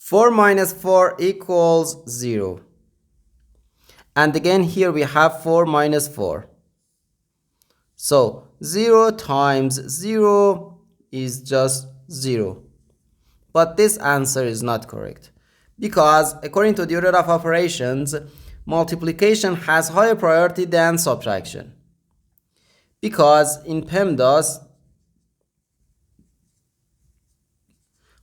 4 minus 4 equals 0. And again here we have 4 minus 4. So 0 times 0 is just 0. But this answer is not correct, because according to the order of operations, multiplication has higher priority than subtraction. Because in PEMDAS,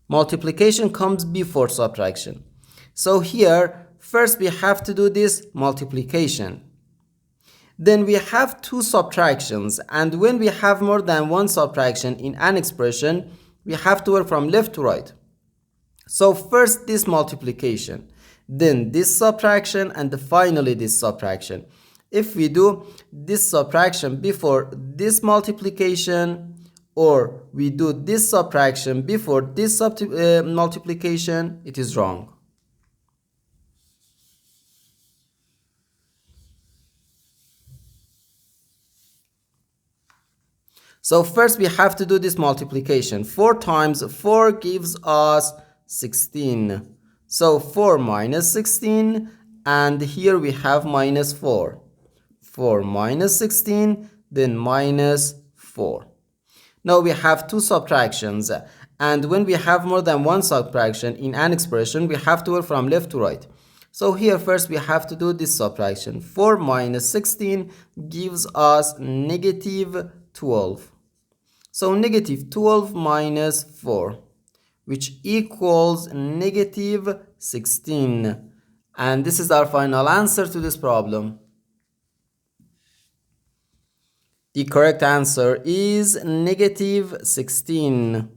multiplication comes before subtraction. So here, first we have to do this multiplication. Then we have two subtractions, and when we have more than one subtraction in an expression, we have to work from left to right. So first this multiplication, then this subtraction, and finally this subtraction. If we do this subtraction before this multiplication, or we do this subtraction before this multiplication, it is wrong. So first we have to do this multiplication. 4 times 4 gives us 16. So 4 minus 16, and here we have minus 4. 4 minus 16, then minus 4. Now we have two subtractions, and when we have more than one subtraction in an expression, we have to work from left to right. So here first we have to do this subtraction. 4 minus 16 gives us negative 12. So negative 12 minus 4, which equals negative 16. And this is our final answer to this problem. The correct answer is negative 16.